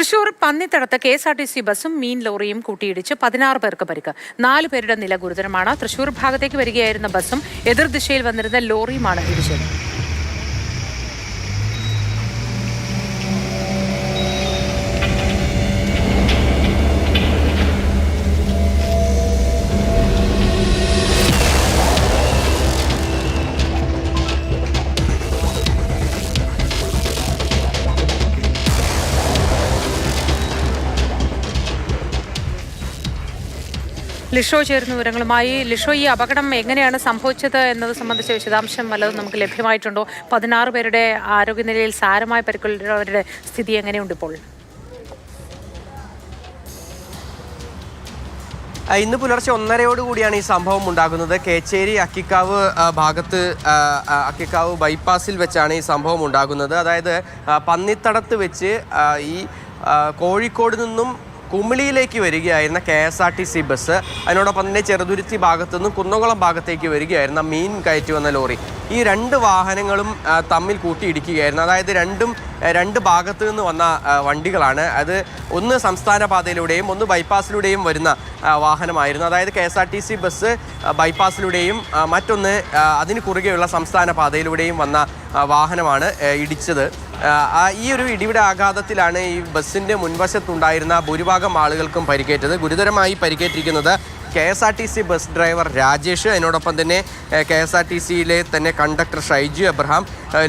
Thrissur പന്നിത്തടത്ത് KSRTC ബസും മീൻ ലോറിയും കൂട്ടിയിടിച്ച് 16 പേർക്ക് പരിക്ക്. 4 പേരുടെ നില ഗുരുതരമാണ്. തൃശൂർ ഭാഗത്തേക്ക് വരികയായിരുന്ന ബസും എതിർദിശയിൽ വന്നിരുന്ന ലോറിയുമാണ് ഇടിച്ചത്. ലിഷോ ചേരുന്ന വിവരങ്ങളുമായി. ലിഷോ, ഈ അപകടം എങ്ങനെയാണ് സംഭവിച്ചത് എന്നത് സംബന്ധിച്ച വിശദാംശം വല്ലതും നമുക്ക് ലഭ്യമായിട്ടുണ്ടോ? 16 പേരുടെ ആരോഗ്യനിലയിൽ സാരമായ പരിക്കുള്ളവരുടെ സ്ഥിതി എങ്ങനെയുണ്ട് ഇപ്പോൾ? ഇന്ന് പുലർച്ചെ 1:30 കൂടിയാണ് ഈ സംഭവം ഉണ്ടാകുന്നത്. കേച്ചേരി അക്കിക്കാവ് ബൈപ്പാസിൽ വെച്ചാണ് ഈ സംഭവം ഉണ്ടാകുന്നത്. അതായത് പന്നിത്തടത്ത് വെച്ച് ഈ കോഴിക്കോട് നിന്നും കുമിളിയിലേക്ക് വരികയായിരുന്ന KSRTC ബസ്, അതിനോടൊപ്പം തന്നെ ചെറുതുരുത്തി ഭാഗത്തു നിന്നും കുന്നംകുളം ഭാഗത്തേക്ക് വരികയായിരുന്ന മീൻ കയറ്റി വന്ന ലോറി, ഈ 2 വാഹനങ്ങളും തമ്മിൽ കൂട്ടിയിടിക്കുകയായിരുന്നു. അതായത് രണ്ട് ഭാഗത്തു നിന്ന് വന്ന വണ്ടികളാണ്. അത് ഒന്ന് സംസ്ഥാന പാതയിലൂടെയും ഒന്ന് ബൈപ്പാസിലൂടെയും വരുന്ന വാഹനമായിരുന്നു. അതായത് KSRTC ബസ് ബൈപ്പാസിലൂടെയും മറ്റൊന്ന് അതിന് കുറുകെയുള്ള സംസ്ഥാന പാതയിലൂടെയും വന്ന വാഹനമാണ് ഇടിച്ചത്. ഈ ഒരു ഇടിയുടെ ആഘാതത്തിലാണ് ഈ ബസ്സിൻ്റെ മുൻവശത്തുണ്ടായിരുന്ന ഭൂരിഭാഗം ആളുകൾക്കും പരിക്കേറ്റത്. ഗുരുതരമായി പരിക്കേറ്റിരിക്കുന്നത് KSRTC ബസ് ഡ്രൈവർ രാജേഷ്, അതിനോടൊപ്പം തന്നെ KSRTCയിലെ തന്നെ conductor Shaiju Abraham,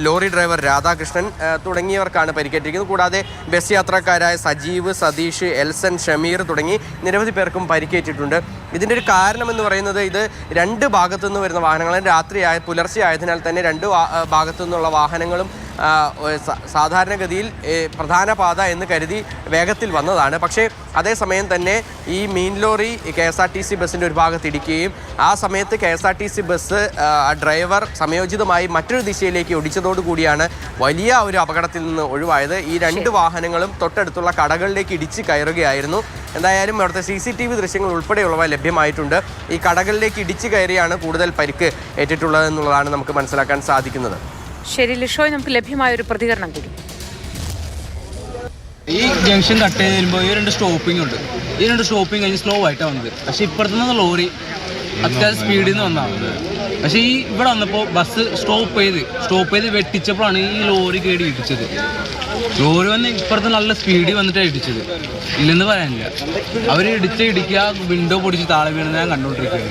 lorry driver Radhakrishnan തുടങ്ങിയവർക്കാണ് പരിക്കേറ്റിരിക്കുന്നത്. കൂടാതെ ബസ് യാത്രക്കാരായ സജീവ്, സതീഷ്, എൽസൺ, ഷമീർ തുടങ്ങി നിരവധി പേർക്കും പരിക്കേറ്റിട്ടുണ്ട്. ഇതിൻ്റെ ഒരു കാരണമെന്ന് പറയുന്നത്, ഇത് 2 ഭാഗത്തു നിന്ന് വരുന്ന വാഹനങ്ങളും പുലർച്ചെ ആയതിനാൽ തന്നെ 2 ഭാഗത്തു നിന്നുള്ള വാഹനങ്ങളും സാധാരണഗതിയിൽ പ്രധാന പാത എന്ന് കരുതി വേഗത്തിൽ വന്നതാണ്. പക്ഷേ അതേസമയം തന്നെ ഈ മീൻ ലോറി KSRTC ബസ്സിൻ്റെ ഒരു ഭാഗത്ത് ഇടിക്കുകയും ആ സമയത്ത് KSRTC ബസ് ഡ്രൈവർ സമയോചിതമായി മറ്റൊരു ദിശയിലേക്ക് ഒടിച്ചതോടുകൂടിയാണ് വലിയ ഒരു അപകടത്തിൽ നിന്ന് ഒഴിവായത്. ഈ 2 വാഹനങ്ങളും തൊട്ടടുത്തുള്ള കടകളിലേക്ക് ഇടിച്ച് കയറുകയായിരുന്നു. എന്തായാലും അവിടുത്തെ CCTV ദൃശ്യങ്ങൾ ഉൾപ്പെടെയുള്ളവ ലഭ്യമായിട്ടുണ്ട്. ഈ കടകളിലേക്ക് ഇടിച്ച് കയറിയാണ് കൂടുതൽ പരിക്ക് ഏറ്റിട്ടുള്ളതെന്നുള്ളതാണ് നമുക്ക് മനസ്സിലാക്കാൻ സാധിക്കുന്നത്. ശരി ലിഷോ, നമുക്ക് ലഭ്യമായ ഒരു പ്രതികരണം കൂടി. ഈ ജംഗ്ഷൻ കട്ട് ചെയ്ത് വരുമ്പോൾ ഈ 2 സ്റ്റോപ്പിംഗ് ഉണ്ട്. ഈ 2 സ്റ്റോപ്പിംഗ് കഴിഞ്ഞ് സ്ലോ ആയിട്ടാണ് വന്നത്. പക്ഷേ ഇപ്പുറത്തു നിന്ന് ലോറി അത്യാവശ്യം സ്പീഡിൽ നിന്ന് വന്നതാണ്. പക്ഷേ ഈ ഇവിടെ വന്നപ്പോൾ ബസ് സ്റ്റോപ്പ് ചെയ്ത് വെട്ടിച്ചപ്പോഴാണ് ഈ ലോറി കേടി ഇടിച്ചത്. ലോറി വന്ന് ഇപ്പുറത്ത് നല്ല സ്പീഡിൽ വന്നിട്ടാണ് ഇടിച്ചത്. ഇല്ലെന്ന് പറയാനില്ല. അവർ ഇടിക്കുക വിൻഡോ പൊടിച്ച് താഴെ വീണെന്ന് ഞാൻ കണ്ടുകൊണ്ടിരിക്കുകയാണ്.